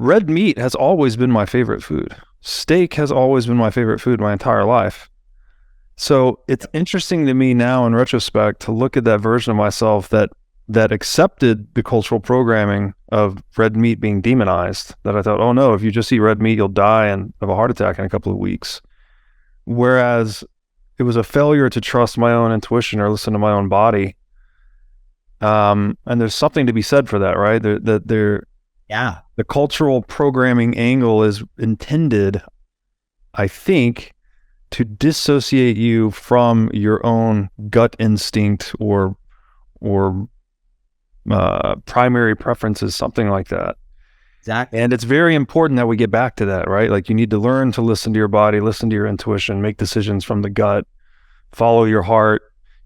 red meat has always been my favorite food. Steak has always been my favorite food my entire life. So it's interesting to me now in retrospect to look at that version of myself that accepted the cultural programming of red meat being demonized, that I thought, oh no, if you just eat red meat, you'll die and have a heart attack in a couple of weeks. Whereas it was a failure to trust my own intuition or listen to my own body. And there's something to be said for that, right? The cultural programming angle is intended, I think, to dissociate you from your own gut instinct or primary preferences, something like that. Exactly. And it's very important that we get back to that, right? Like you need to learn to listen to your body, listen to your intuition, make decisions from the gut, follow your heart.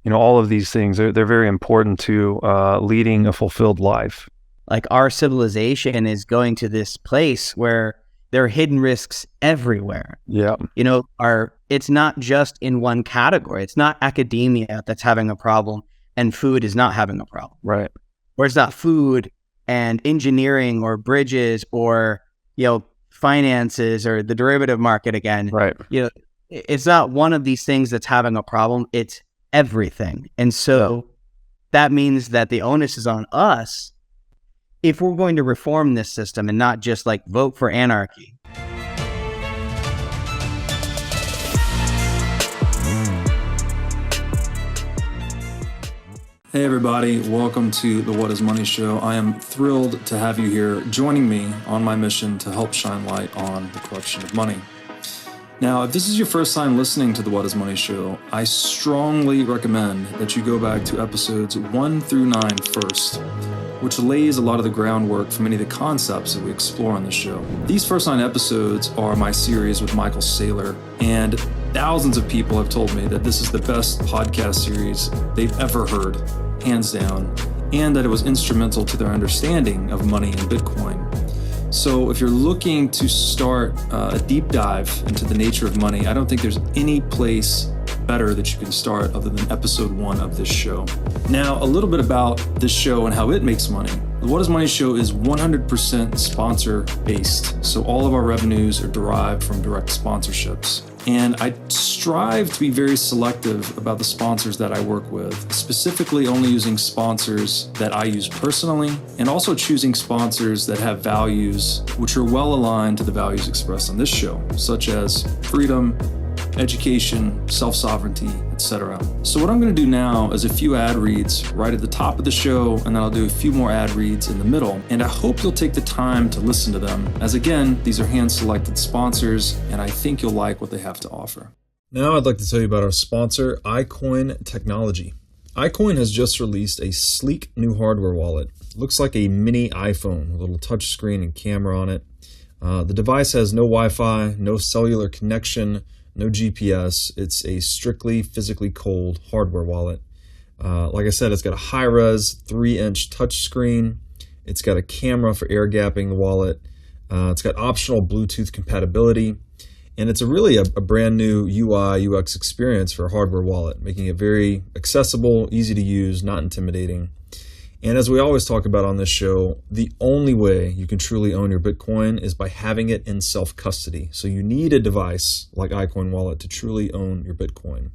All of these things, they're very important to leading a fulfilled life. Like our civilization is going to this place where there are hidden risks everywhere. Yeah. It's not just in one category. It's not academia that's having a problem and food is not having a problem. Right. Or it's not food and engineering or bridges or, finances or the derivative market again. Right. It's not one of these things that's having a problem. It's everything. And so that means that the onus is on us if we're going to reform this system and not just like vote for anarchy. Hey everybody, welcome to the What is Money Show. I am thrilled to have you here joining me on my mission to help shine light on the corruption of money. Now, if this is your first time listening to the What is Money Show, I strongly recommend that you go back to episodes 1 through 9 first, which lays a lot of the groundwork for many of the concepts that we explore on the show. These first 9 episodes are my series with Michael Saylor, and thousands of people have told me that this is the best podcast series they've ever heard, hands down, and that it was instrumental to their understanding of money and Bitcoin. So if you're looking to start a deep dive into the nature of money, I don't think there's any place better that you can start other than episode 1 of this show. Now, a little bit about this show and how it makes money. The What is Money Show is 100% sponsor based. So all of our revenues are derived from direct sponsorships. And I strive to be very selective about the sponsors that I work with, specifically only using sponsors that I use personally, and also choosing sponsors that have values which are well aligned to the values expressed on this show, such as freedom, education, self-sovereignty, etc. So what I'm going to do now is a few ad reads right at the top of the show, and then I'll do a few more ad reads in the middle. And I hope you'll take the time to listen to them, as again, these are hand-selected sponsors, and I think you'll like what they have to offer. Now I'd like to tell you about our sponsor, iCoin Technology. iCoin has just released a sleek new hardware wallet. It looks like a mini iPhone with a little touch screen and camera on it. The device has no Wi-Fi, no cellular connection, no GPS. It's a strictly physically cold hardware wallet. Like I said, it's got a high-res 3-inch touchscreen. It's got a camera for air gapping the wallet. It's got optional Bluetooth compatibility. And it's really a brand new UI, UX experience for a hardware wallet, making it very accessible, easy to use, not intimidating. And as we always talk about on this show, the only way you can truly own your Bitcoin is by having it in self-custody. So you need a device like iCoin Wallet to truly own your Bitcoin.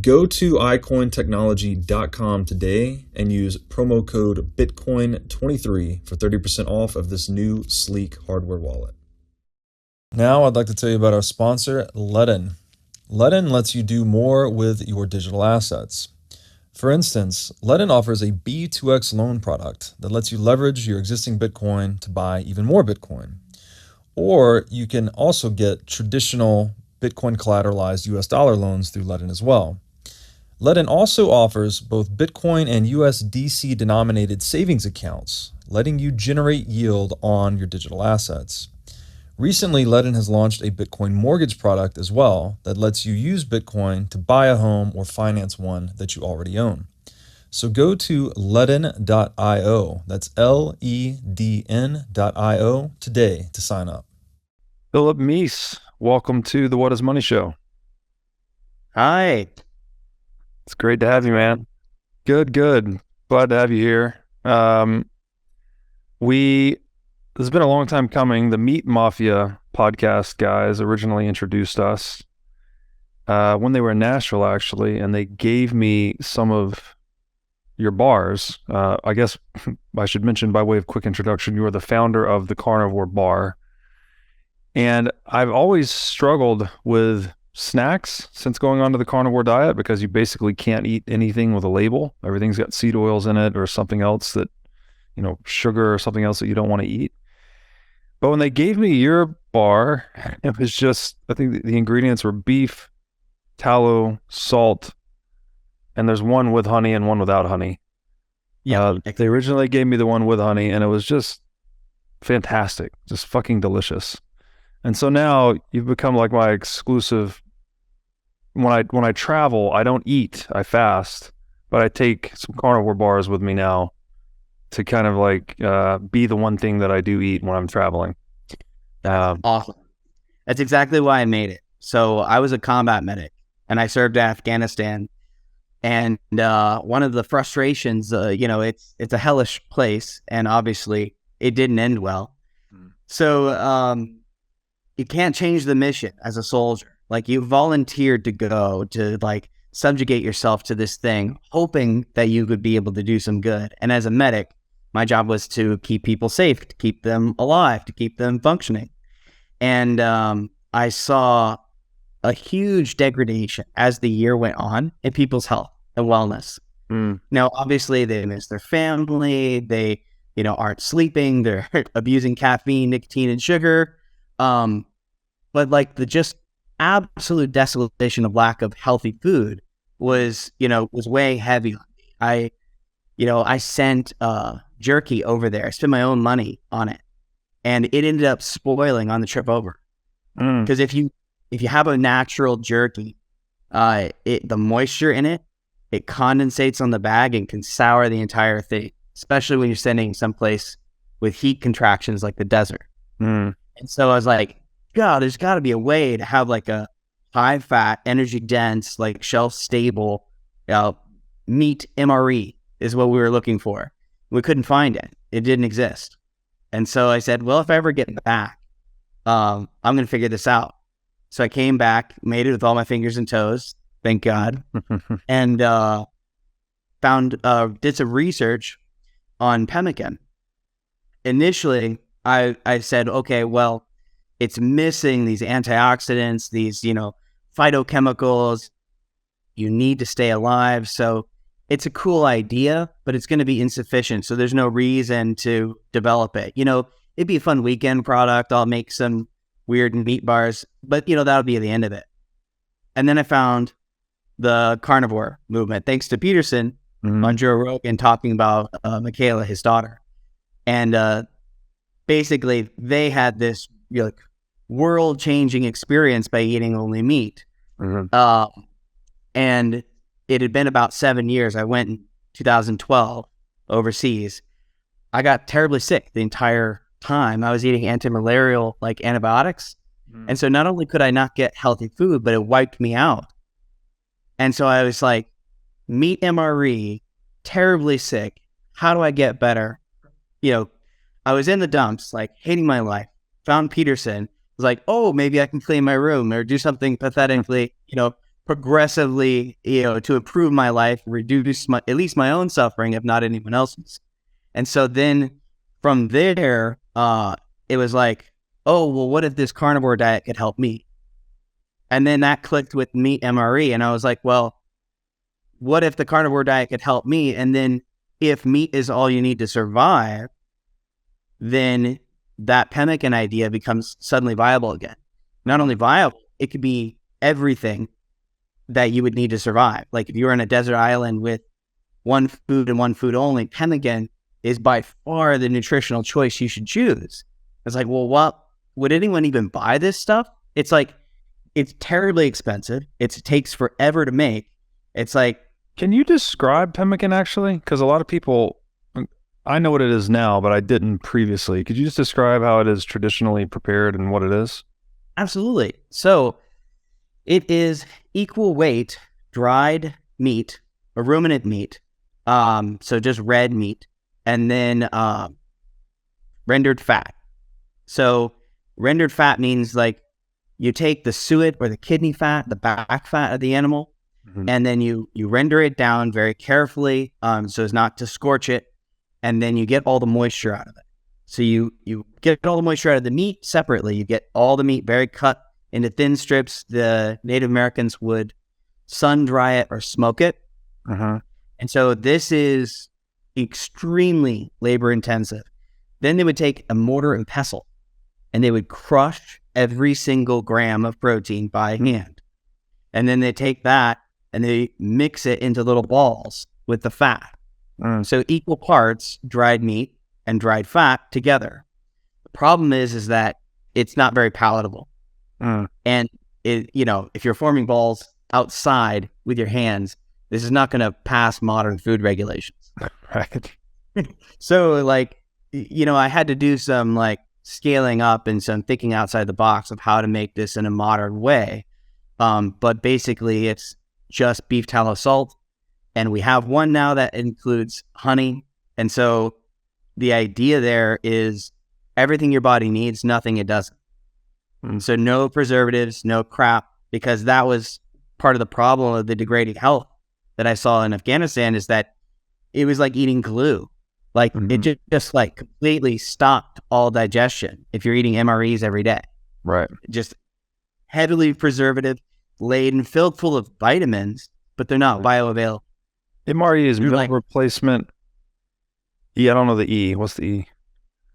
Go to iCointechnology.com today and use promo code Bitcoin23 for 30% off of this new sleek hardware wallet. Now I'd like to tell you about our sponsor, Ledn. Ledn lets you do more with your digital assets. For instance, Ledn offers a B2X loan product that lets you leverage your existing Bitcoin to buy even more Bitcoin. Or you can also get traditional Bitcoin collateralized US dollar loans through Ledn as well. Ledn also offers both Bitcoin and USDC denominated savings accounts, letting you generate yield on your digital assets. Recently, Ledn has launched a Bitcoin mortgage product as well that lets you use Bitcoin to buy a home or finance one that you already own. So go to ledn.io, that's LEDN.io today to sign up. Phillip Meece, welcome to the What is Money Show. Hi. It's great to have you, man. Good. Glad to have you here. We this has been a long time coming. The Meat Mafia podcast guys originally introduced us when they were in Nashville, actually, and they gave me some of your bars. I guess I should mention, by way of quick introduction, you are the founder of the Carnivore Bar. And I've always struggled with snacks since going onto the carnivore diet, because you basically can't eat anything with a label. Everything's got seed oils in it or something else that, sugar or something else that you don't want to eat. But when they gave me your bar, it was just, I think the ingredients were beef, tallow, salt, and there's one with honey and one without honey. Yeah. They originally gave me the one with honey, and it was just fantastic, just fucking delicious. And so now you've become like my exclusive. When I travel, I don't eat, I fast, but I take some carnivore bars with me now to kind of like be the one thing that I do eat when I'm traveling. Awesome. That's exactly why I made it. So I was a combat medic, and I served in Afghanistan. And one of the frustrations, it's a hellish place, and obviously it didn't end well. So you can't change the mission as a soldier. Like, you volunteered to go to like subjugate yourself to this thing, hoping that you could be able to do some good. And as a medic, my job was to keep people safe, to keep them alive, to keep them functioning. And I saw a huge degradation as the year went on in people's health and wellness. Now, obviously, they miss their family. They, aren't sleeping. They're abusing caffeine, nicotine, and sugar. But like the just absolute desolation of lack of healthy food was way heavy on me. I sent jerky over there. I spent my own money on it, and it ended up spoiling on the trip over. Because if you have a natural jerky, the moisture in it condensates on the bag and can sour the entire thing, especially when you're sending someplace with heat contractions like the desert. And so I was like, God, there's got to be a way to have like a high fat, energy dense, like shelf stable meat MRE is what we were looking for. We couldn't find it. It didn't exist. And so I said, well, if I ever get back, I'm going to figure this out. So I came back, made it with all my fingers and toes, thank God, and did some research on pemmican. Initially, I said, okay, well, it's missing these antioxidants, these, phytochemicals. You need to stay alive. So it's a cool idea, but it's going to be insufficient. So there's no reason to develop it. It'd be a fun weekend product. I'll make some weird meat bars, but that'll be the end of it. And then I found the carnivore movement, thanks to Peterson on Joe Rogan talking about Michaela, his daughter. And basically they had this world-changing experience by eating only meat. And it had been about 7 years. I went in 2012 overseas. I got terribly sick the entire time. I was eating anti-malarial antibiotics. And so not only could I not get healthy food, but it wiped me out. And so I was like, meat MRE, terribly sick. How do I get better? I was in the dumps, hating my life. Found Peterson. Was like, oh, maybe I can clean my room or do something pathetically, progressively, to improve my life, reduce at least my own suffering, if not anyone else's. And so then from there, it was like, oh, well, what if this carnivore diet could help me? And then that clicked with meat MRE. And I was like, well, what if the carnivore diet could help me? And then if meat is all you need to survive, then that pemmican idea becomes suddenly viable again. Not only viable, it could be everything that you would need to survive. Like if you were on a desert island with one food and one food only, pemmican is by far the nutritional choice you should choose. It's like, well, what would anyone even buy this stuff? It's like, it's terribly expensive. It takes forever to make. It's like, can you describe pemmican actually? Because a lot of people, I know what it is now, but I didn't previously. Could you just describe how it is traditionally prepared and what it is? Absolutely. So it is equal weight dried meat, or ruminant meat. So just red meat, and then rendered fat. So rendered fat means like you take the suet or the kidney fat, the back fat of the animal, and then you render it down very carefully so as not to scorch it, and then you get all the moisture out of it. So you get all the moisture out of the meat separately. You get all the meat very cut into thin strips. The Native Americans would sun dry it or smoke it. And so this is extremely labor intensive. Then they would take a mortar and pestle and they would crush every single gram of protein by hand. And then they take that and they mix it into little balls with the fat. So equal parts dried meat and dried fat together. The problem is that it's not very palatable. And it, if you're forming balls outside with your hands, this is not going to pass modern food regulations. Right. So I had to do some scaling up and some thinking outside the box of how to make this in a modern way. But basically it's just beef tallow salt. And we have one now that includes honey. And so the idea there is everything your body needs, nothing it doesn't. So no preservatives, no crap, because that was part of the problem of the degrading health that I saw in Afghanistan, is that it was like eating glue. It just completely stopped all digestion if you're eating MREs every day. Right. Just heavily preservative laden, filled full of vitamins, but they're not bioavailable. MRE is meal replacement. I don't know the E. What's the E?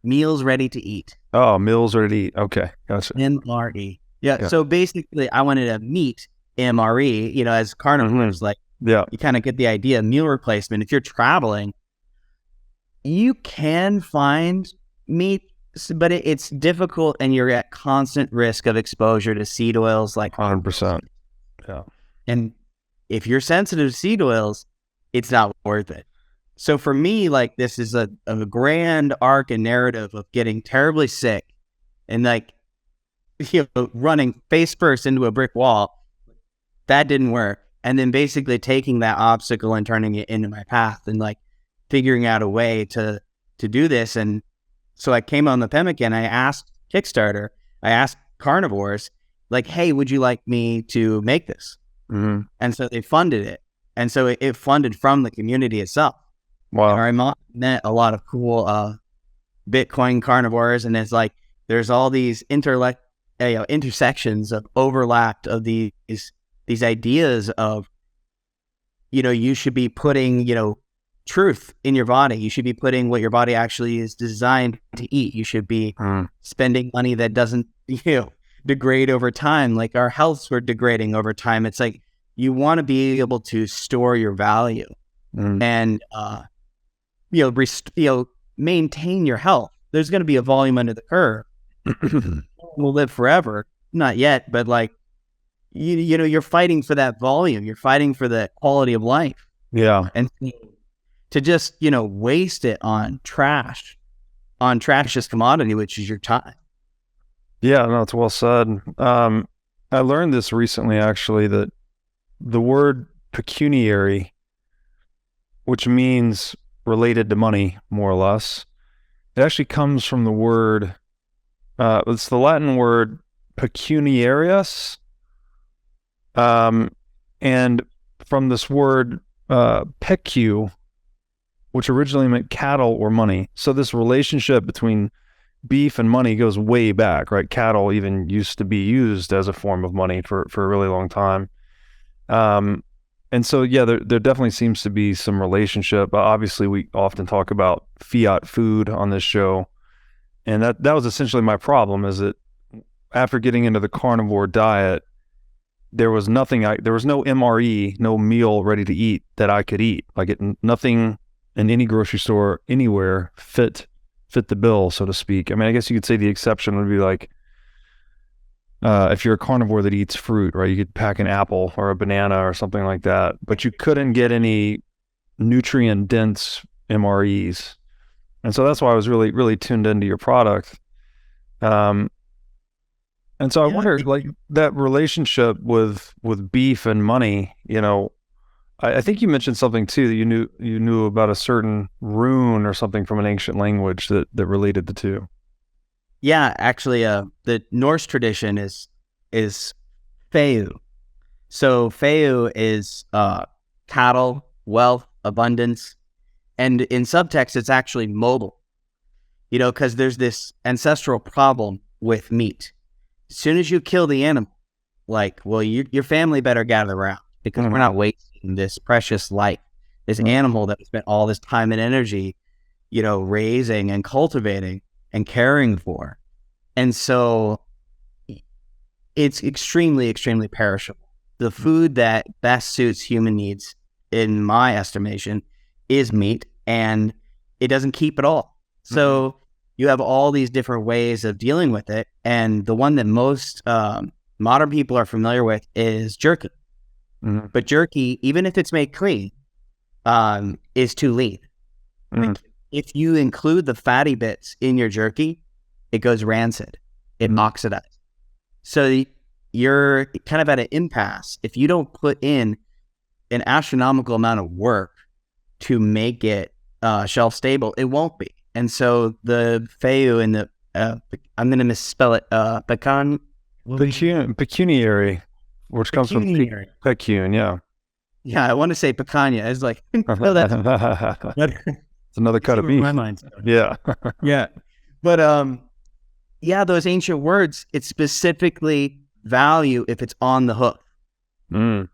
Meals ready to eat. Oh, meals ready to eat. Okay, gotcha. MRE. Yeah. So basically, I wanted a meat MRE. As carnivores, you kind of get the idea. Meal replacement. If you're traveling, you can find meat, but it's difficult, and you're at constant risk of exposure to seed oils, 100%. Yeah. And if you're sensitive to seed oils, it's not worth it. So for me, this is a grand arc and narrative of getting terribly sick and running face first into a brick wall. That didn't work. And then basically taking that obstacle and turning it into my path and figuring out a way to do this. And so I came on the Pemmican. I asked Kickstarter, I asked carnivores, hey, would you like me to make this? And so they funded it. And so it funded from the community itself. Wow. And I met a lot of cool Bitcoin carnivores, and it's there's all these intersections of overlap of these ideas of, you should be putting, truth in your body. You should be putting what your body actually is designed to eat. You should be spending money that doesn't, degrade over time. Our healths were degrading over time. It's you want to be able to store your value and, maintain your health. There's going to be a volume under the curve. We'll live forever. Not yet, but you're fighting for that volume. You're fighting for the quality of life. Yeah. And to just, waste it on trash's commodity, which is your time. Yeah, no, it's well said. I learned this recently, actually, that the word pecuniary, which means related to money, more or less, it actually comes from the word, it's the Latin word pecuniarius, and from this word pecu, which originally meant cattle or money. So this relationship between beef and money goes way back, right? Cattle even used to be used as a form of money for a really long time. And so, yeah, there definitely seems to be some relationship. Obviously, we often talk about Fiat food on this show. And that was essentially my problem, is that after getting into the carnivore diet, there was nothing, there was no MRE, no meal ready to eat that I could eat. Nothing in any grocery store anywhere fit the bill, so to speak. I mean, I guess you could say the exception would be if you're a carnivore that eats fruit, right? You could pack an apple or a banana or something like that, but you couldn't get any nutrient-dense MREs. And so that's why I was really, really tuned into your product. And so I wonder, that relationship with beef and money, I think you mentioned something too, that you knew about a certain rune or something from an ancient language that related the two. Yeah, actually, the Norse tradition is Feu. So Feu is cattle, wealth, abundance, and in subtext, it's actually mobile. You know, because there's this ancestral problem with meat. As soon as you kill the animal, like, well, your family better gather around because we're not wasting this precious life, this animal that we spent all this time and energy, you know, raising and cultivating and caring for. And so it's extremely, extremely perishable. The food that best suits human needs, in my estimation, is meat, and it doesn't keep at all. So you have all these different ways of dealing with it. And the one that most modern people are familiar with is jerky. But jerky, even if it's made clean, is too lean. Like, if you include the fatty bits in your jerky, it goes rancid. It oxidizes. So you're kind of at an impasse. If you don't put in an astronomical amount of work to make it shelf stable, it won't be. And so the Feu and the, I'm going to misspell it, pecuniary, which comes from pecune, yeah. Yeah, I want to say picanha. It's like, no, that's it's another cut of beef. My mind's Yeah. Yeah. But yeah, those ancient words, it's specifically value if it's on the hoof. And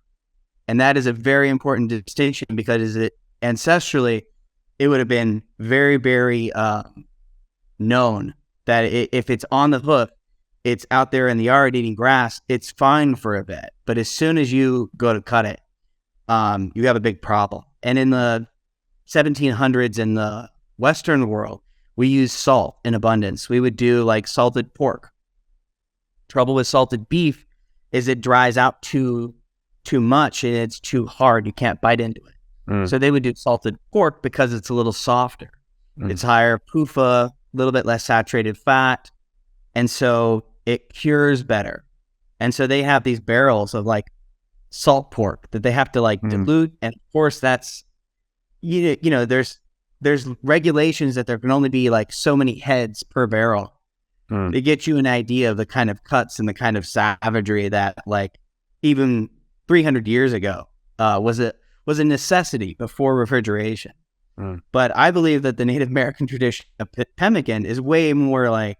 that is a very important distinction, because ancestrally, it would have been very, very known that if it's on the hoof, it's out there in the yard eating grass, it's fine for a bit. But as soon as you go to cut it, you have a big problem. And in the 1700s in the Western world, we use salt in abundance. We would do like salted pork. Trouble with salted beef is it dries out too much and it's too hard. You can't bite into it. So they would do salted pork because it's a little softer. It's higher PUFA, a little bit less saturated fat. And so it cures better. And so they have these barrels of like salt pork that they have to like dilute. And of course that's, you know, there's regulations that there can only be like so many heads per barrel. They get you an idea of the kind of cuts and the kind of savagery that like even 300 years ago was a necessity before refrigeration. But I believe that the Native American tradition of pemmican is way more like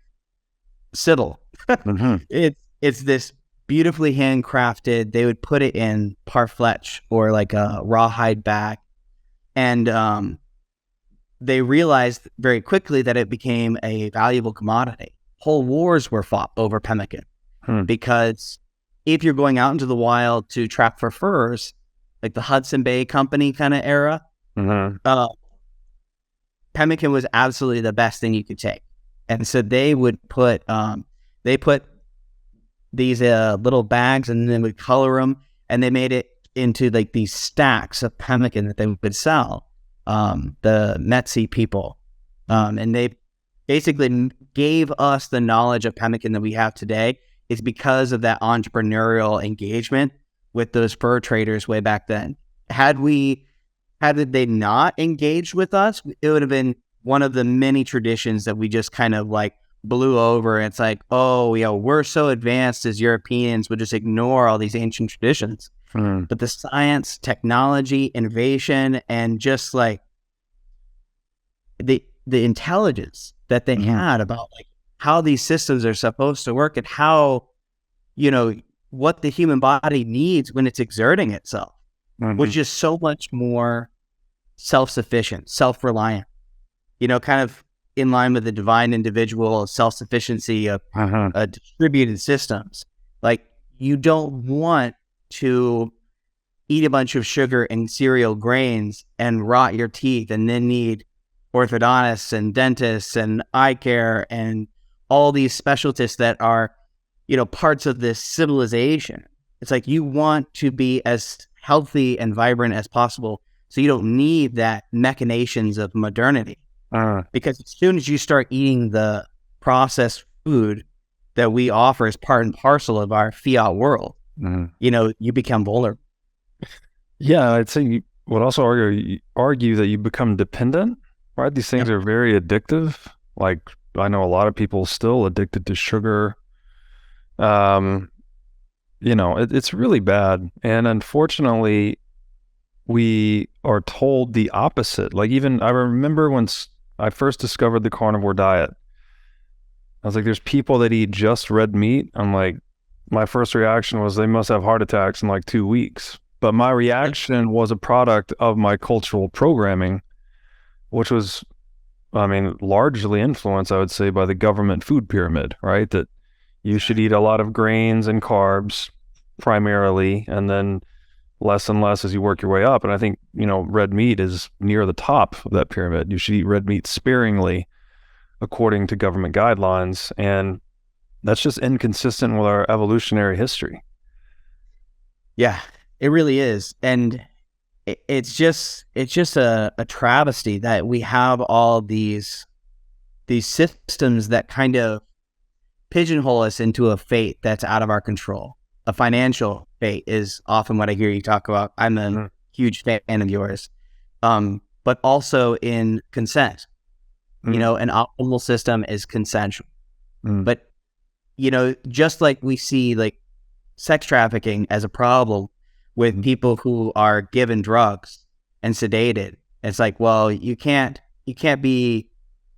civil. It's this beautifully handcrafted. They would put it in parfleche or like a rawhide bag. And they realized very quickly that it became a valuable commodity. Whole wars were fought over pemmican because if you're going out into the wild to trap for furs, like the Hudson Bay Company kind of era, pemmican was absolutely the best thing you could take. And so they would put, these little bags and then would color them, and they made it into like these stacks of pemmican that they would sell, the Metzy people. And they basically gave us the knowledge of pemmican that we have today is because of that entrepreneurial engagement with those fur traders way back then. Had they not engaged with us, it would have been one of the many traditions that we just kind of like blew over. It's like, oh, yeah, we're so advanced as Europeans, we'll just ignore all these ancient traditions. But the science, technology, innovation, and just like the intelligence that they had about like how these systems are supposed to work and how, you know, what the human body needs when it's exerting itself, was just so much more self-sufficient, self-reliant, you know, kind of in line with the divine individual self-sufficiency of distributed systems. Like, you don't want to eat a bunch of sugar and cereal grains and rot your teeth and then need orthodontists and dentists and eye care and all these specialties that are, you know, parts of this civilization. It's like you want to be as healthy and vibrant as possible, so you don't need that machinations of modernity. Because as soon as you start eating the processed food that we offer as part and parcel of our Fiat world, you know, you become vulnerable. Yeah, I'd say you would also argue that you become dependent, right? These things are very addictive. Like I know a lot of people still addicted to sugar. It's really bad. And unfortunately, we are told the opposite. Like, even I remember when I first discovered the carnivore diet, I was like, there's people that eat just red meat. I'm like, my first reaction was they must have heart attacks in like 2 weeks. But my reaction was a product of my cultural programming, which was, largely influenced, I would say, by the government food pyramid, right? That you should eat a lot of grains and carbs primarily, and then less and less as you work your way up. And I think, red meat is near the top of that pyramid. You should eat red meat sparingly according to government guidelines. And that's just inconsistent with our evolutionary history. Yeah, it really is. And it's just a travesty that we have all these systems that kind of pigeonhole us into a fate that's out of our control. A financial fate is often what I hear you talk about. I'm a huge fan of yours. But also in consent. An optimal system is consensual. But, just like we see like sex trafficking as a problem with people who are given drugs and sedated, it's like, well, you can't be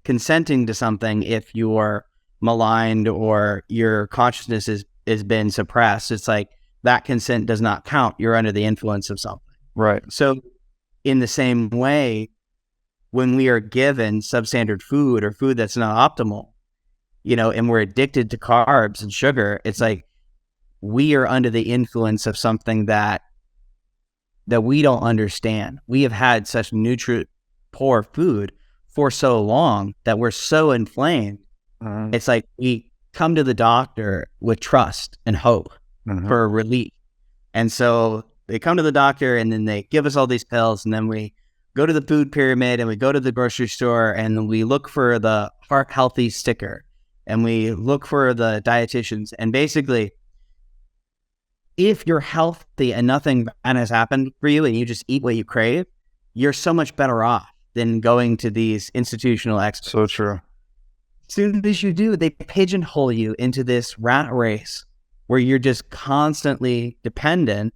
consenting to something if you're maligned or your consciousness is been suppressed. It's like that consent does not count. You're under the influence of something. Right. So in the same way, when we are given substandard food or food that's not optimal, and we're addicted to carbs and sugar, it's like we are under the influence of something that we don't understand. We have had such nutrient poor food for so long that we're so inflamed. It's like we come to the doctor with trust and hope for relief. And so they come to the doctor and then they give us all these pills, and then we go to the food pyramid and we go to the grocery store and we look for the heart healthy sticker and we look for the dietitians. And basically, if you're healthy and nothing bad has happened for you and you just eat what you crave, you're so much better off than going to these institutional experts. So true. As soon as you do, they pigeonhole you into this rat race where you're just constantly dependent.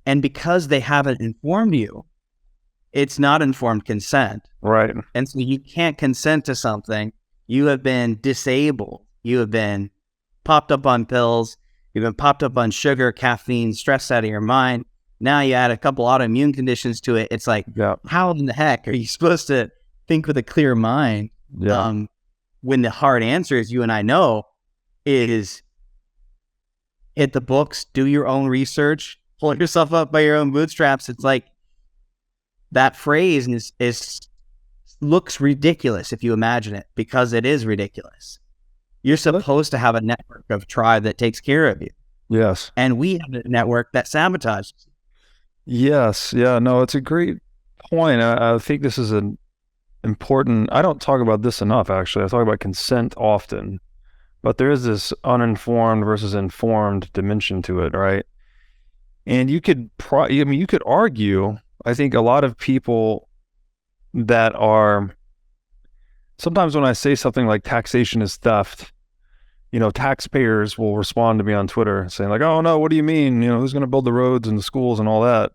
And because they haven't informed you, it's not informed consent. Right. And so you can't consent to something. You have been disabled. You have been popped up on pills. You've been popped up on sugar, caffeine, stressed out of your mind. Now you add a couple autoimmune conditions to it. It's like, how in the heck are you supposed to think with a clear mind? When the hard answer, as you and I know, is hit the books, do your own research, pull yourself up by your own bootstraps. It's like that phrase is looks ridiculous if you imagine it, because it is ridiculous. You're supposed to have a network of tribe that takes care of you. Yes. And we have a network that sabotages you. Yes. Yeah. No, it's a great point. I think this is an important, I don't talk about this enough, actually. I talk about consent often, but there is this uninformed versus informed dimension to it, right? And you could argue, I think a lot of people that are, sometimes when I say something like taxation is theft, taxpayers will respond to me on Twitter saying like, oh no, what do you mean? Who's going to build the roads and the schools and all that?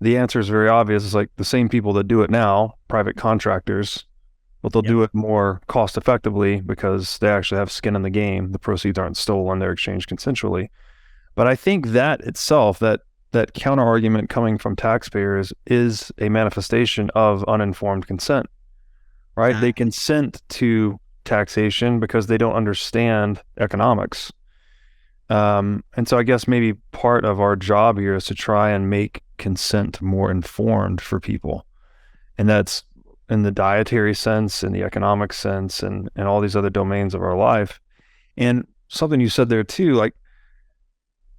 The answer is very obvious. It's like the same people that do it now, private contractors, but they'll do it more cost effectively because they actually have skin in the game. The proceeds aren't stolen, they're exchanged consensually. But I think that itself, that counter argument coming from taxpayers, is a manifestation of uninformed consent, right? They consent to taxation because they don't understand economics. And so I guess maybe part of our job here is to try and make consent more informed for people. And that's in the dietary sense, in the economic sense, and all these other domains of our life. And something you said there too, like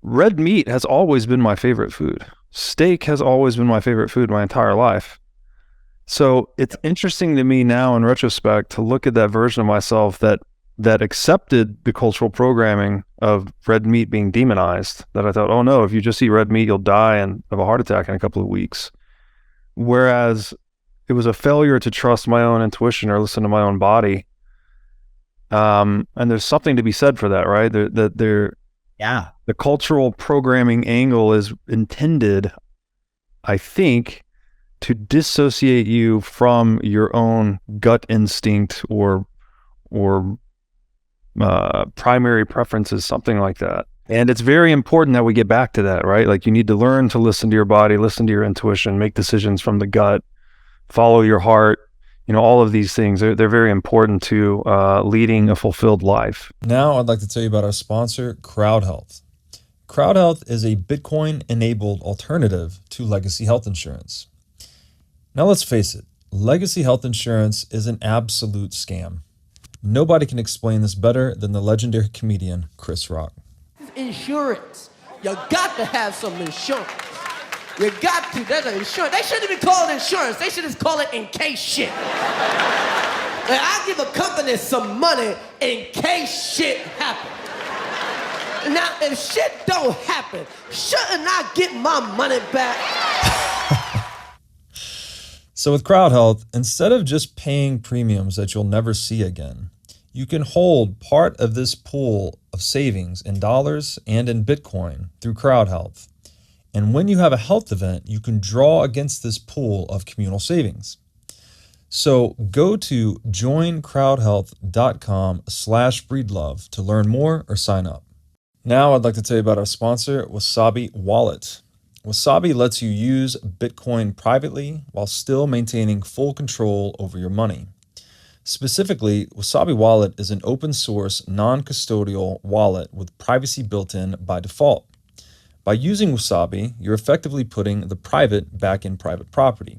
red meat has always been my favorite food. Steak has always been my favorite food my entire life. So it's interesting to me now in retrospect to look at that version of myself that accepted the cultural programming of red meat being demonized, that I thought, oh no, if you just eat red meat, you'll die and have a heart attack in a couple of weeks. Whereas it was a failure to trust my own intuition or listen to my own body And there's something to be said for that, right? Yeah. The cultural programming angle is intended, I think, to dissociate you from your own gut instinct or primary preferences, something like that. And it's very important that we get back to that, right? Like, you need to learn to listen to your body, listen to your intuition, make decisions from the gut, follow your heart. All of these things, they're very important to leading a fulfilled life. Now I'd like to tell you about our sponsor, CrowdHealth. CrowdHealth is a Bitcoin-enabled alternative to legacy health insurance. Now let's face it, legacy health insurance is an absolute scam. Nobody can explain this better than the legendary comedian Chris Rock. Insurance. You got to have some insurance. You got to. There's an insurance. They shouldn't even call it insurance. They should just call it in case shit. Like, I give a company some money in case shit happens. Now, if shit don't happen, shouldn't I get my money back? So with CrowdHealth, instead of just paying premiums that you'll never see again, you can hold part of this pool of savings in dollars and in Bitcoin through CrowdHealth. And when you have a health event, you can draw against this pool of communal savings. So go to joincrowdhealth.com/breedlove to learn more or sign up. Now I'd like to tell you about our sponsor, Wasabi Wallet. Wasabi lets you use Bitcoin privately while still maintaining full control over your money. Specifically, Wasabi Wallet is an open source, non-custodial wallet with privacy built in by default. By using Wasabi, you're effectively putting the private back in private property.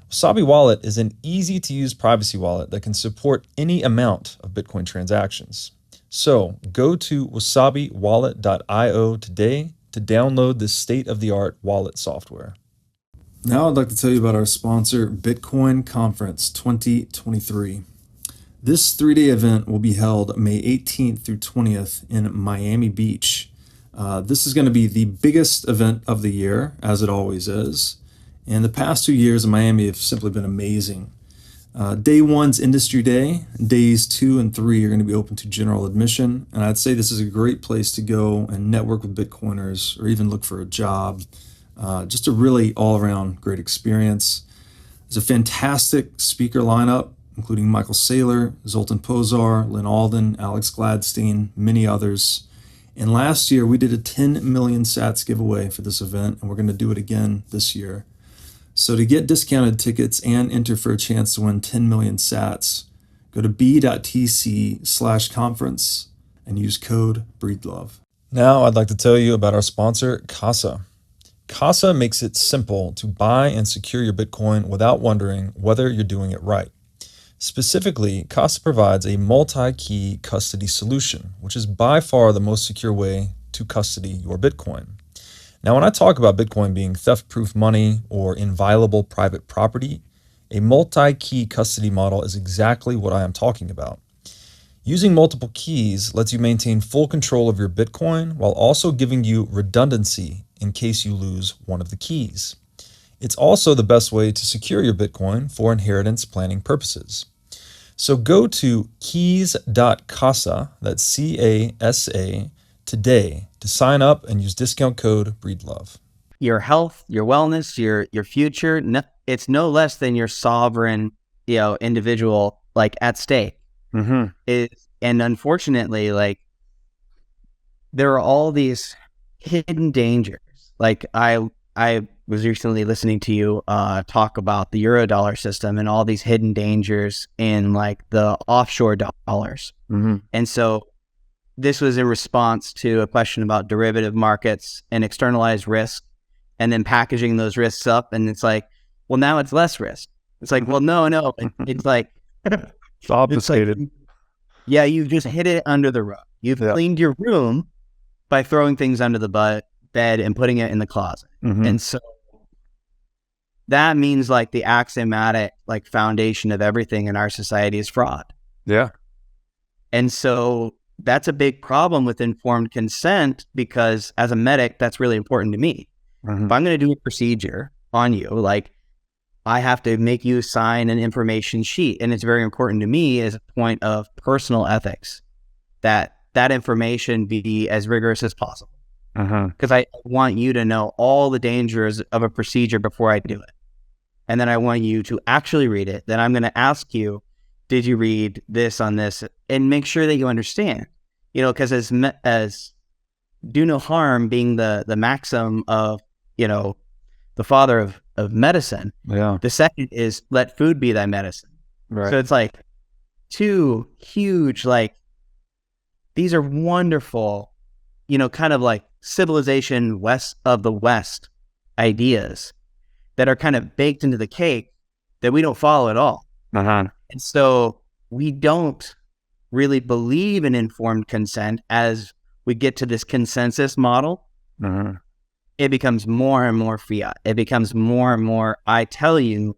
Wasabi Wallet is an easy-to-use privacy wallet that can support any amount of Bitcoin transactions. So go to wasabiwallet.io today to download this state-of-the-art wallet software. Now I'd like to tell you about our sponsor, Bitcoin Conference 2023. This 3-day event will be held May 18th through 20th in Miami Beach. This is going to be the biggest event of the year, as it always is. And the past 2 years in Miami have simply been amazing. Day 1's Industry Day. Days 2 and 3 are going to be open to general admission. And I'd say this is a great place to go and network with Bitcoiners or even look for a job. Just a really all-around great experience. There's a fantastic speaker lineup, including Michael Saylor, Zoltan Pozar, Lynn Alden, Alex Gladstein, many others. And last year, we did a 10 million sats giveaway for this event, and we're going to do it again this year. So to get discounted tickets and enter for a chance to win 10 million sats, go to b.tc/conference and use code BREEDLOVE. Now I'd like to tell you about our sponsor, Casa. Casa makes it simple to buy and secure your Bitcoin without wondering whether you're doing it right. Specifically, Casa provides a multi-key custody solution, which is by far the most secure way to custody your Bitcoin. Now, when I talk about Bitcoin being theft-proof money or inviolable private property, a multi-key custody model is exactly what I am talking about. Using multiple keys lets you maintain full control of your Bitcoin while also giving you redundancy in case you lose one of the keys. It's also the best way to secure your Bitcoin for inheritance planning purposes. So go to keys.casa, that's C-A-S-A, today to sign up and use discount code BREEDLOVE. Your health, your wellness, your future, it's no less than your sovereign, individual, like, at stake. Mm-hmm. And unfortunately, like, there are all these hidden dangers. Like, I was recently listening to you talk about the Eurodollar system and all these hidden dangers in, like, the offshore dollars. Mm-hmm. And so this was in response to a question about derivative markets and externalized risk, and then packaging those risks up. And it's like, well, now it's less risk. It's like, well, no. It's like, It's obfuscated. Like, yeah, you've just hid it under the rug. You've cleaned your room by throwing things under the bed and putting it in the closet. Mm-hmm. And so that means, like, the axiomatic, like, foundation of everything in our society is fraud. Yeah. And so that's a big problem with informed consent, because as a medic, that's really important to me. Mm-hmm. If I'm going to do a procedure on you, like, I have to make you sign an information sheet. And it's very important to me as a point of personal ethics that that information be as rigorous as possible. Because I want you to know all the dangers of a procedure before I do it. And then I want you to actually read it. Then I'm going to ask you, did you read this on this? And make sure that you understand, because as do no harm being the maxim of, the father of medicine. Yeah. The second is let food be thy medicine. Right. So it's like two huge, these are wonderful, kind of like civilization west of the West ideas that are kind of baked into the cake that we don't follow at all. And so we don't really believe in informed consent as we get to this consensus model. It becomes more and more fiat. It becomes more and more, I tell you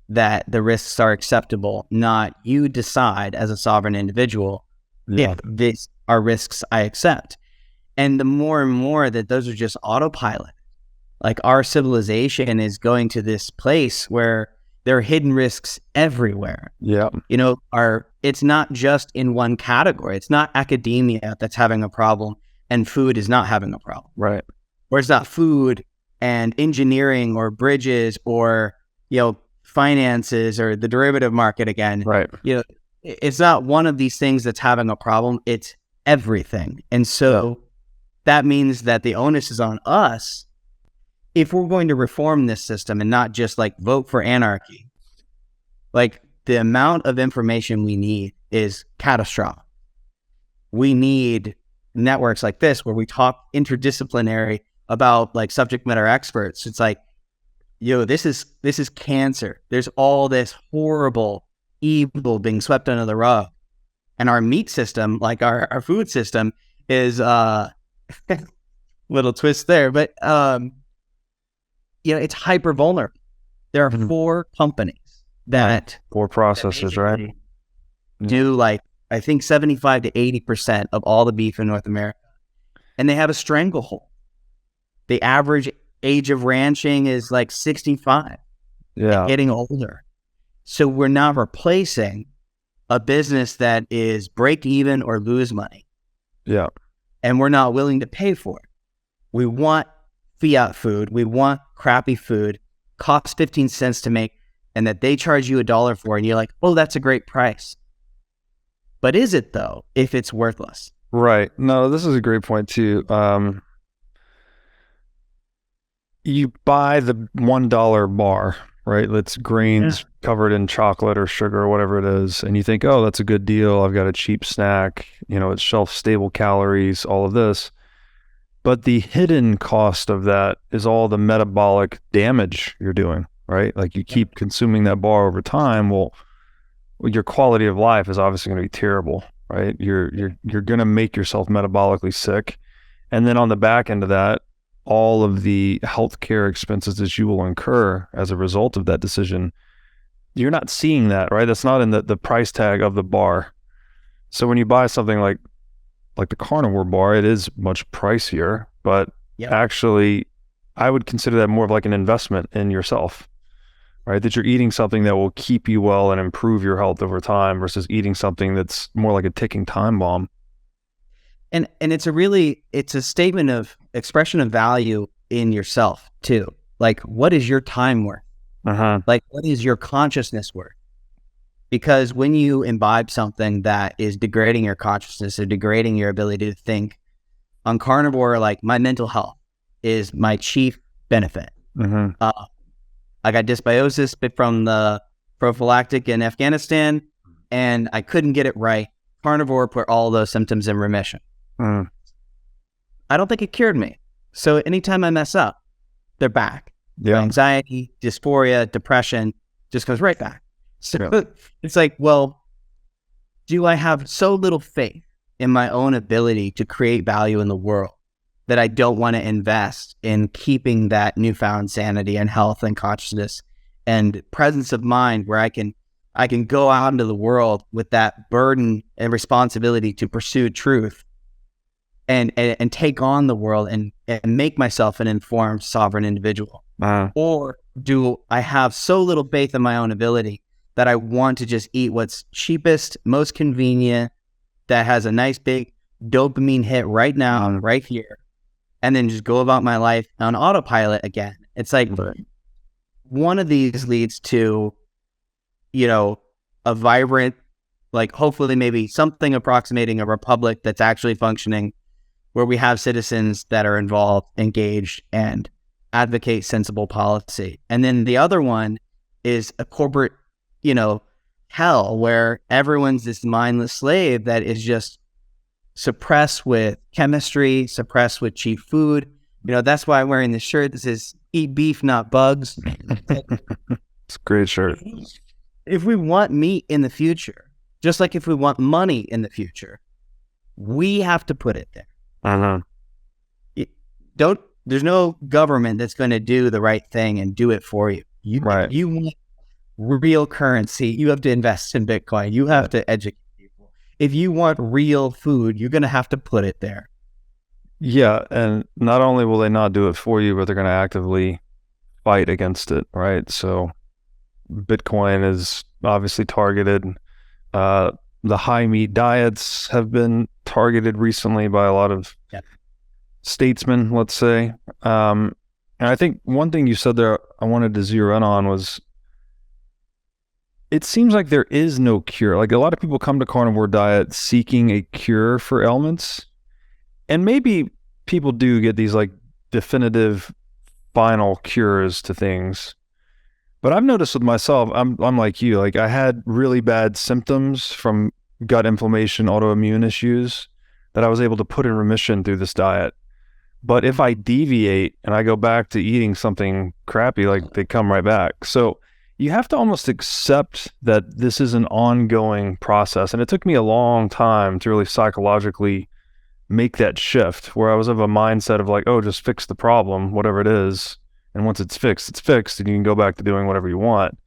that the risks are acceptable, not you decide as a sovereign individual if these are risks I accept. And the more and more that those are just autopilot, like our civilization is going to this place where there are hidden risks everywhere. Yeah. It's not just in one category. It's not academia that's having a problem and food is not having a problem. Right. Or it's not food and engineering or bridges or, finances or the derivative market again. Right. It's not one of these things that's having a problem. It's everything. And so that means that the onus is on us if we're going to reform this system and not just vote for anarchy. The amount of information we need is catastrophic. We need networks like this where we talk interdisciplinary about subject matter experts. It's this is cancer. There's all this horrible evil being swept under the rug. And our meat system, our food system is little twist there, but it's hyper vulnerable. There are 4 companies that 4 processors, right? Do I think 75 to 80% of all the beef in North America. And they have a stranglehold. The average age of ranching is 65. Yeah. Getting older. So we're not replacing a business that is break even or lose money. Yeah. And we're not willing to pay for it. We want fiat food. We want crappy food, costs 15 cents to make, and that they charge you $1 for, and you're like, oh, that's a great price. But is it though, if it's worthless? Right. No, this is a great point too. You buy the $1 bar, right? That's grains covered in chocolate or sugar or whatever it is. And you think, oh, that's a good deal. I've got a cheap snack. It's shelf stable calories, all of this. But the hidden cost of that is all the metabolic damage you're doing, right? You keep consuming that bar over time. Well, your quality of life is obviously going to be terrible, right? You're going to make yourself metabolically sick. And then on the back end of that, all of the healthcare expenses that you will incur as a result of that decision, you're not seeing that, right? That's not in the price tag of the bar. So when you buy something like the Carnivore Bar, it is much pricier, but actually I would consider that more of an investment in yourself, right? That you're eating something that will keep you well and improve your health over time versus eating something that's more like a ticking time bomb. And it's a statement of expression of value in yourself too. What is your time worth? What is your consciousness worth? Because when you imbibe something that is degrading your consciousness or degrading your ability to think, on carnivore, my mental health is my chief benefit. I got dysbiosis from the prophylactic in Afghanistan, and I couldn't get it right. Carnivore put all those symptoms in remission. I don't think it cured me. So anytime I mess up, they're back. Yeah. Anxiety, dysphoria, depression just goes right back. So it's well, do I have so little faith in my own ability to create value in the world that I don't want to invest in keeping that newfound sanity and health and consciousness and presence of mind where I can go out into the world with that burden and responsibility to pursue truth and take on the world and make myself an informed, sovereign individual? Or do I have so little faith in my own ability that I want to just eat what's cheapest, most convenient, that has a nice big dopamine hit right now, right here, and then just go about my life on autopilot again. It's like one of these leads to, a vibrant, like hopefully maybe something approximating a republic that's actually functioning, where we have citizens that are involved, engaged, and advocate sensible policy. And then the other one is a corporate, hell, where everyone's this mindless slave that is just suppressed with chemistry, suppressed with cheap food. That's why I'm wearing this shirt that says "Eat beef, not bugs." It's a great shirt. If we want meat in the future, just like if we want money in the future, we have to put it there. There's no government that's going to do the right thing and do it for you. You want real currency, you have to invest in Bitcoin. You have to educate people. If you want real food, you're going to have to put it there. Yeah, and not only will they not do it for you, but they're going to actively fight against it, right? So Bitcoin is obviously targeted. The high meat diets have been targeted recently by a lot of statesmen, let's say. And I think one thing you said there I wanted to zero in on was, it seems like there is no cure. Like, a lot of people come to carnivore diet seeking a cure for ailments. And maybe people do get these like definitive final cures to things. But I've noticed with myself, I'm like you, like I had really bad symptoms from gut inflammation, autoimmune issues that I was able to put in remission through this diet. But if I deviate and I go back to eating something crappy, like they come right back. So you have to almost accept that this is an ongoing process. And it took me a long time to really psychologically make that shift, where I was of a mindset of like, oh, just fix the problem, whatever it is. And once it's fixed, and you can go back to doing whatever you want.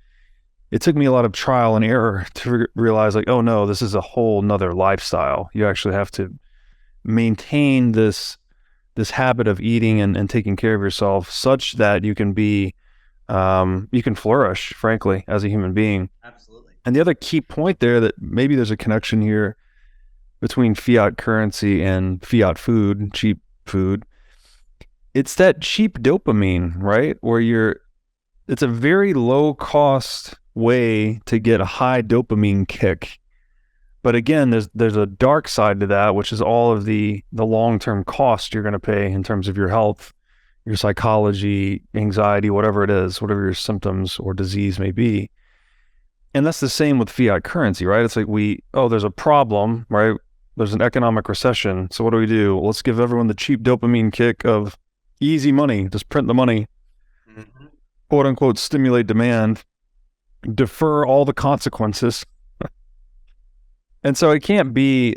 It took me a lot of trial and error to realize like, oh no, this is a whole nother lifestyle. You actually have to maintain this habit of eating and taking care of yourself such that you can be, you can flourish, frankly, as a human being. Absolutely. And the other key point there, that maybe there's a connection here between fiat currency and fiat food, cheap food. It's that cheap dopamine, right? Where it's a very low cost way to get a high dopamine kick. But again, there's a dark side to that, which is all of the long-term cost you're going to pay in terms of your health, your psychology, anxiety, whatever it is, whatever your symptoms or disease may be. And that's the same with fiat currency, right? It's like there's a problem, right? There's an economic recession. So what do? Let's give everyone the cheap dopamine kick of easy money. Just print the money, quote unquote, stimulate demand, defer all the consequences. And so it can't be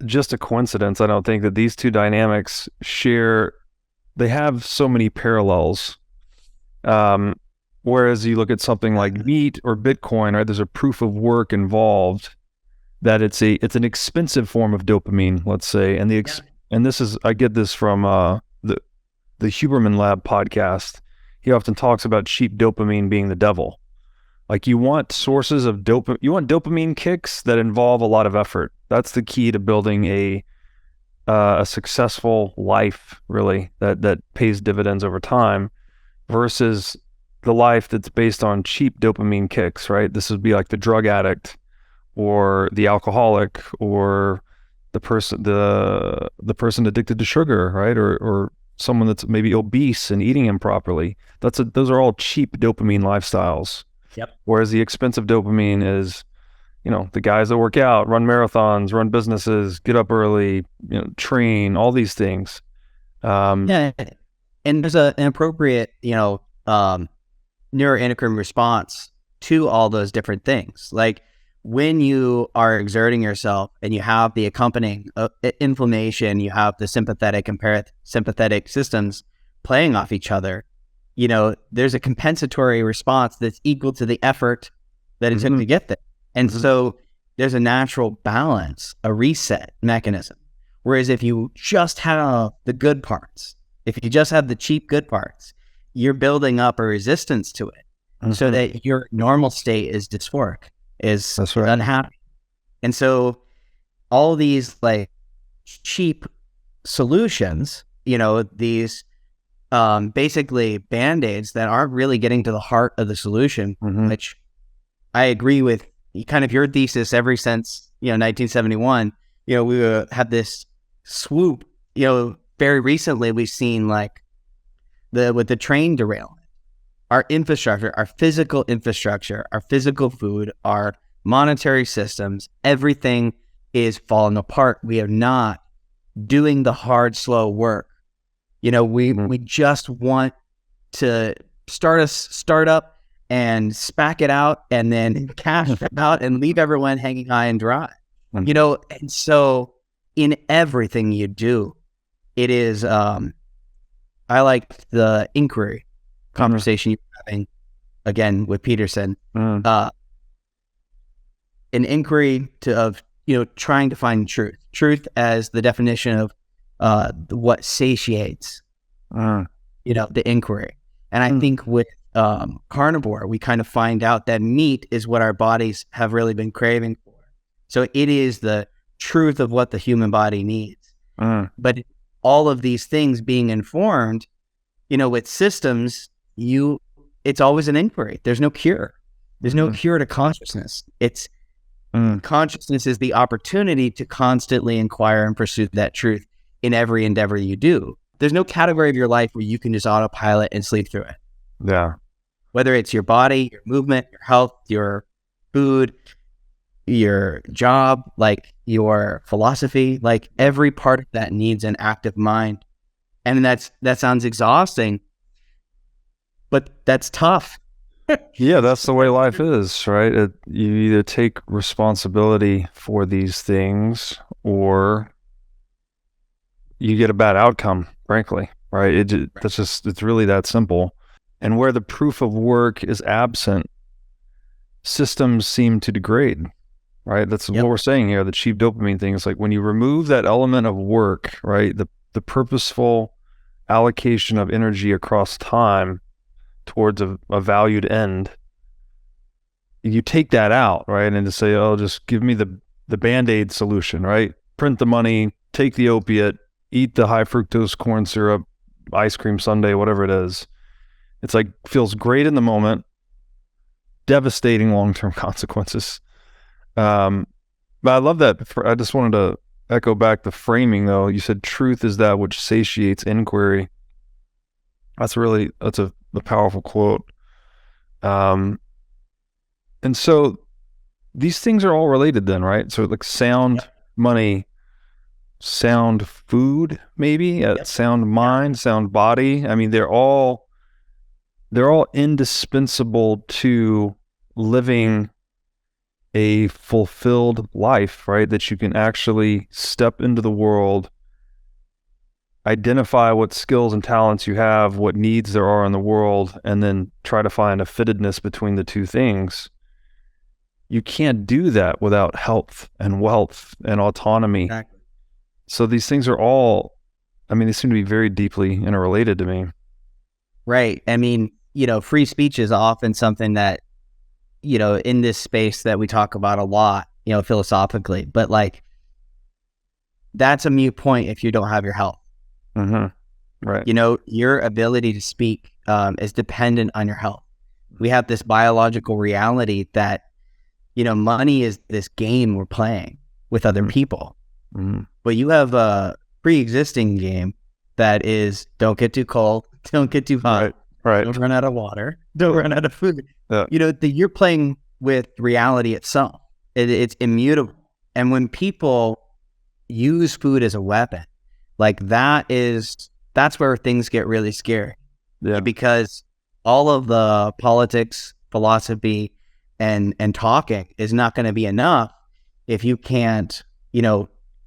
just a coincidence, I don't think, that these two dynamics they have so many parallels. Whereas you look at something like meat or Bitcoin, right? There's a proof of work involved, that it's an expensive form of dopamine, let's say. And I get this from the Huberman Lab podcast. He often talks about cheap dopamine being the devil. Like, you want sources of you want dopamine kicks that involve a lot of effort. That's the key to building a successful life, really, that pays dividends over time, versus the life that's based on cheap dopamine kicks, right? This would be like the drug addict or the alcoholic or the person addicted to sugar, right? Or someone that's maybe obese and eating improperly. Those are all cheap dopamine lifestyles. Yep. Whereas the expensive dopamine is, the guys that work out, run marathons, run businesses, get up early, train, all these things. And there's an appropriate, neuroendocrine response to all those different things. Like, when you are exerting yourself and you have the accompanying inflammation, you have the sympathetic and parasympathetic systems playing off each other, there's a compensatory response that's equal to the effort that it took to get there. And so there's a natural balance, a reset mechanism. Whereas if you just have the good parts, if you just have the cheap good parts, you're building up a resistance to it, so that your normal state is dysphoric, is That's right. unhappy. And so all these like cheap solutions, these basically band-aids that aren't really getting to the heart of the solution, which I agree with kind of your thesis ever since, 1971, we have this swoop, very recently we've seen like with the train derailment, our infrastructure, our physical infrastructure, our physical food, our monetary systems, everything is falling apart. We are not doing the hard, slow work. We just want to start a startup and spack it out and then cash it out and leave everyone hanging high and dry. And so in everything you do, it is, I like the inquiry conversation you're having again with Peterson, an inquiry of trying to find truth as the definition of what satiates, the inquiry. And I think with carnivore, we kind of find out that meat is what our bodies have really been craving for. So it is the truth of what the human body needs. But all of these things being informed, with systems, it's always an inquiry. There's no cure. There's no cure to consciousness. It's consciousness is the opportunity to constantly inquire and pursue that truth in every endeavor you do. There's no category of your life where you can just autopilot and sleep through it. Yeah. Whether it's your body, your movement, your health, your food, your job, like your philosophy, like every part of that needs an active mind. And that sounds exhausting, but that's tough. Yeah, that's the way life is, right? You either take responsibility for these things or you get a bad outcome, frankly, right? It's really that simple. And where the proof of work is absent, systems seem to degrade, right? That's what we're saying here. The cheap dopamine thing is like when you remove that element of work, right? The purposeful allocation of energy across time towards a valued end, you take that out, right? And to say, oh, just give me the Band-Aid solution, right? Print the money, take the opiate, eat the high fructose corn syrup, ice cream sundae, whatever it is. It's like, feels great in the moment, devastating long-term consequences. But I love that. I just wanted to echo back the framing though. You said truth is that which satiates inquiry. That's a powerful quote. And so these things are all related then, right? So like sound money, sound food, maybe, sound mind, sound body. I mean, they're all indispensable to living a fulfilled life, right? That you can actually step into the world, identify what skills and talents you have, what needs there are in the world, and then try to find a fittedness between the two things. You can't do that without health and wealth and autonomy. Exactly. So these things are all, they seem to be very deeply interrelated to me. Right. I mean, free speech is often something that, in this space that we talk about a lot, philosophically, but like, that's a moot point if you don't have your health. Right. Your ability to speak is dependent on your health. We have this biological reality that, money is this game we're playing with other people. But you have a pre-existing game that is, don't get too cold, don't get too hot, right. Don't run out of water, don't run out of food. Yeah. You're playing with reality itself. It's immutable. And when people use food as a weapon, like that's where things get really scary. Yeah. Because all of the politics, philosophy, and talking is not going to be enough if you can't,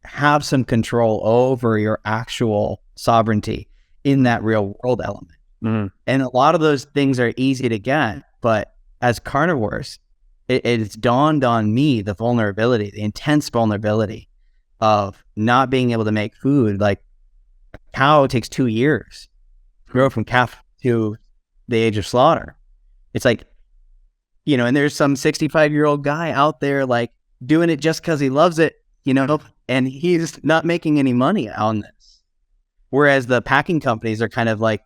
have some control over your actual sovereignty in that real world element. And a lot of those things are easy to get, but as carnivores, it's dawned on me the vulnerability, the intense vulnerability of not being able to make food. Like a cow takes 2 years to grow from calf to the age of slaughter. It's like, and there's some 65-year-old guy out there like doing it just because he loves it, and he's not making any money on this. Whereas the packing companies are kind of like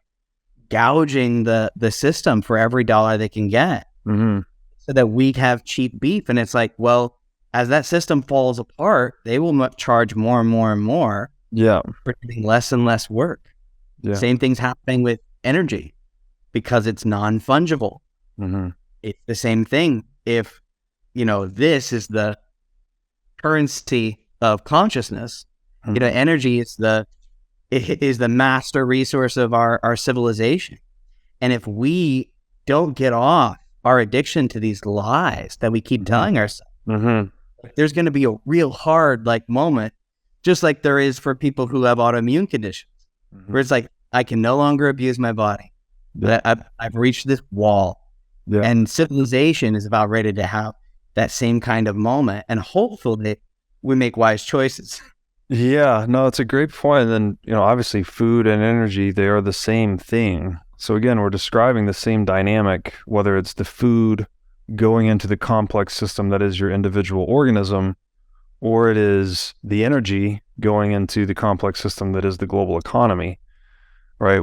gouging the system for every dollar they can get, so that we have cheap beef. And it's like, well, as that system falls apart, they will charge more and more and more. Yeah. For doing less and less work. Yeah. Same thing's happening with energy because it's non-fungible. It's the same thing. If, this is the currency of consciousness, energy is the master resource of our civilization. And if we don't get off our addiction to these lies that we keep telling ourselves, there's going to be a real hard moment, just like there is for people who have autoimmune conditions, where it's like, I can no longer abuse my body. I've reached this wall. Yeah. And civilization is about ready to have that same kind of moment. And hopefully we make wise choices. Yeah, no, it's a great point. And then, obviously food and energy, they are the same thing. So again, we're describing the same dynamic, whether it's the food going into the complex system that is your individual organism, or it is the energy going into the complex system that is the global economy, right?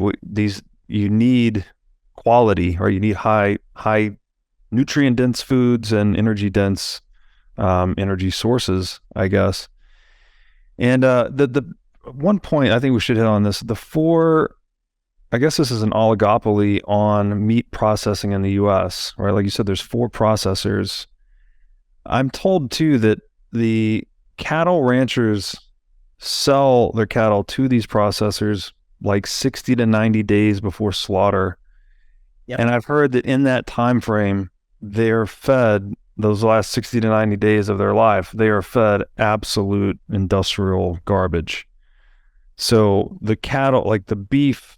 You need quality, or you need high nutrient dense foods and energy dense energy sources, I guess. And the one point I think we should hit on this, I guess this is an oligopoly on meat processing in the US, right? Like you said, there's 4 processors. I'm told too that the cattle ranchers sell their cattle to these processors like 60 to 90 days before slaughter. Yep. And I've heard that in that time frame, they're fed, those last 60 to 90 days of their life, they are fed absolute industrial garbage. So the cattle, like the beef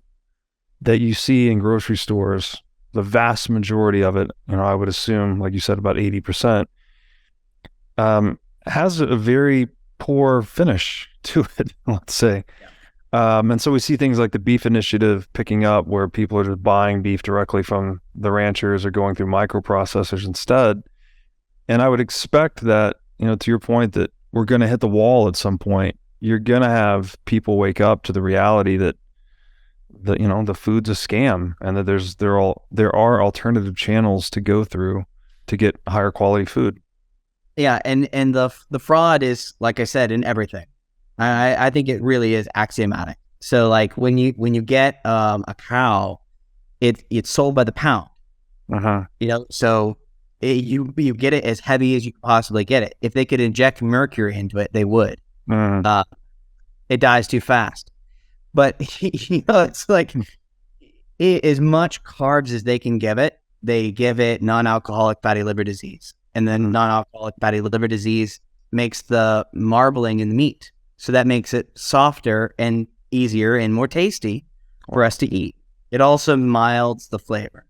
that you see in grocery stores, the vast majority of it, I would assume, like you said, about 80%, has a very poor finish to it, let's say. And so we see things like the Beef Initiative picking up, where people are just buying beef directly from the ranchers or going through microprocessors instead. And I would expect that, to your point, that we're going to hit the wall at some point. You're going to have people wake up to the reality that the food's a scam, and that there are alternative channels to go through to get higher quality food. Yeah, and the fraud is, like I said, in everything. I think it really is axiomatic. So like when you get a cow, it's sold by the pound. So you get it as heavy as you could possibly get it. If they could inject mercury into it, they would. It dies too fast. But it's like as much carbs as they can give it. They give it non-alcoholic fatty liver disease, and then non-alcoholic fatty liver disease makes the marbling in the meat. So that makes it softer and easier and more tasty for us to eat. It also milds the flavor.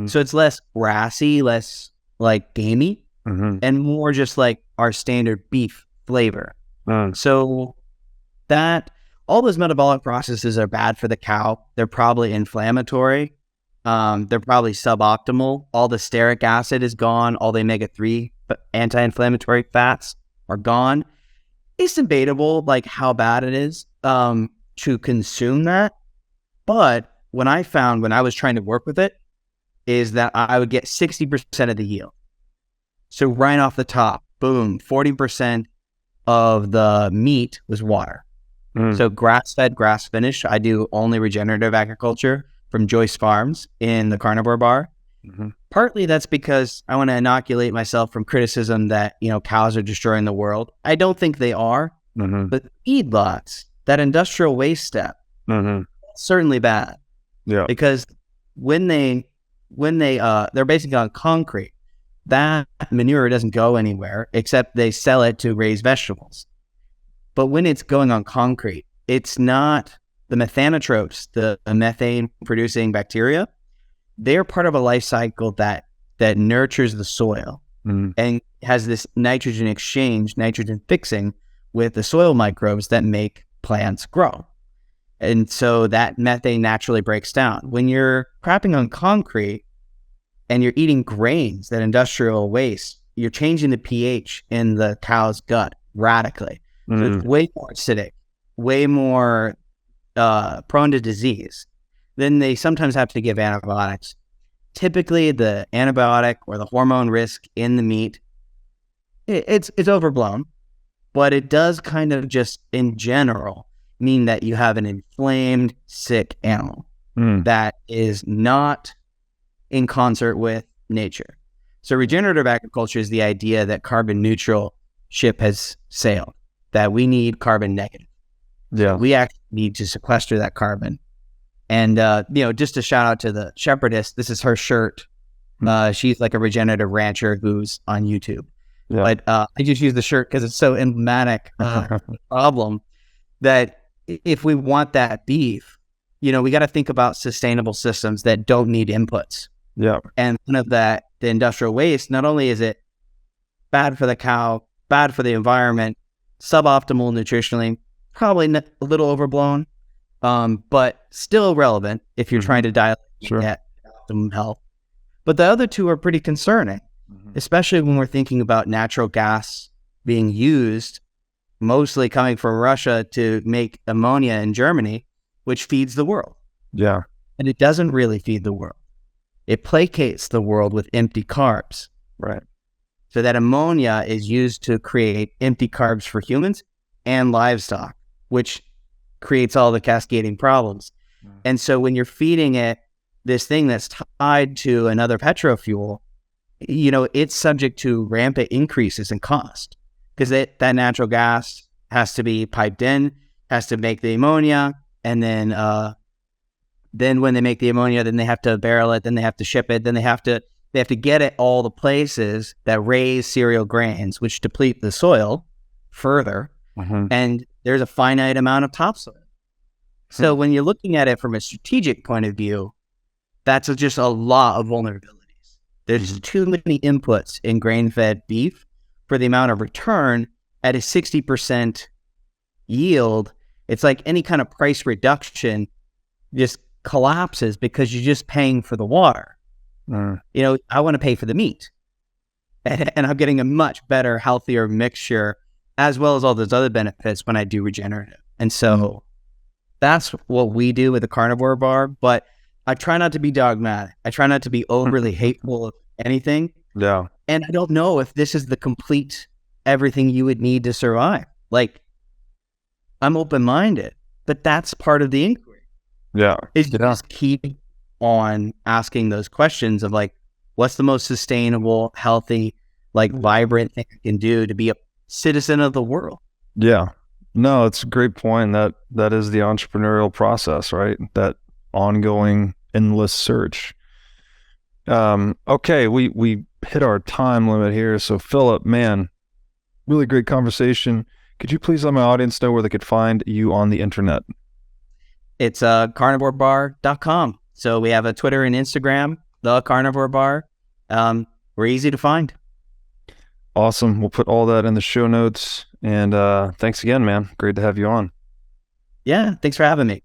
So it's less grassy, less like gamey, and more just like our standard beef flavor. So that all those metabolic processes are bad for the cow. They're probably inflammatory. They're probably suboptimal. All the stearic acid is gone. All the omega-3 anti-inflammatory fats are gone. It's debatable like how bad it is to consume that. But when I was trying to work with it, is that I would get 60% of the yield. So right off the top, boom, 40% of the meat was water. So grass-fed, grass-finished. I do only regenerative agriculture from Joyce Farms in the Carnivore Bar. Partly that's because I want to inoculate myself from criticism that, cows are destroying the world. I don't think they are, but feedlots, that industrial waste step, certainly bad. Yeah. Because when they're basically on concrete, that manure doesn't go anywhere except they sell it to raise vegetables. But when it's going on concrete, it's not the methanotropes, the methane producing bacteria. They're part of a life cycle that nurtures the soil and has this nitrogen exchange, nitrogen fixing with the soil microbes that make plants grow. And so that methane naturally breaks down. When you're crapping on concrete and you're eating grains, that industrial waste, you're changing the pH in the cow's gut radically. So it's way more acidic, way more prone to disease. Then they sometimes have to give antibiotics. Typically, the antibiotic or the hormone risk in the meat, it's overblown, but it does kind of just in general mean that you have an inflamed, sick animal that is not in concert with nature. So regenerative agriculture is the idea that carbon neutral ship has sailed, that we need carbon negative. Yeah. We actually need to sequester that carbon. And, just a shout out to the shepherdess. This is her shirt. She's like a regenerative rancher who's on YouTube. Yeah. But I just use the shirt because it's so emblematic problem that if we want that beef, we got to think about sustainable systems that don't need inputs. Yeah. And one of that, the industrial waste, not only is it bad for the cow, bad for the environment, suboptimal nutritionally, probably a little overblown, but still relevant if you're trying to dial at optimum health. But the other two are pretty concerning, especially when we're thinking about natural gas being used, mostly coming from Russia to make ammonia in Germany, which feeds the world. Yeah. And it doesn't really feed the world. It placates the world with empty carbs. Right. So that ammonia is used to create empty carbs for humans and livestock, which creates all the cascading problems. And so when you're feeding it this thing that's tied to another petrofuel, it's subject to rampant increases in cost because that natural gas has to be piped in, has to make the ammonia, and then when they make the ammonia, then they have to barrel it, then they have to ship it, then they have to get it all the places that raise cereal grains, which deplete the soil further, and there's a finite amount of topsoil. So when you're looking at it from a strategic point of view, that's just a lot of vulnerabilities. There's too many inputs in grain-fed beef for the amount of return at a 60% yield. It's like any kind of price reduction just collapses because you're just paying for the water. I want to pay for the meat. And I'm getting a much better, healthier mixture, as well as all those other benefits when I do regenerative. And so that's what we do with the Carnivore Bar. But I try not to be dogmatic. I try not to be overly hateful of anything. Yeah. And I don't know if this is the complete everything you would need to survive. Like, I'm open-minded, but that's part of the inquiry. Yeah. Is just keep on asking those questions of like, what's the most sustainable, healthy, vibrant thing I can do to be a citizen of the world? Yeah. No, it's a great point. That is the entrepreneurial process, right? That ongoing, endless search. Okay, we hit our time limit here. So Phillip, man, really great conversation. Could you please let my audience know where they could find you on the internet? It's carnivorebar.com. So we have a Twitter and Instagram, the Carnivore Bar. We're easy to find. Awesome. We'll put all that in the show notes. And thanks again, man. Great to have you on. Yeah, thanks for having me.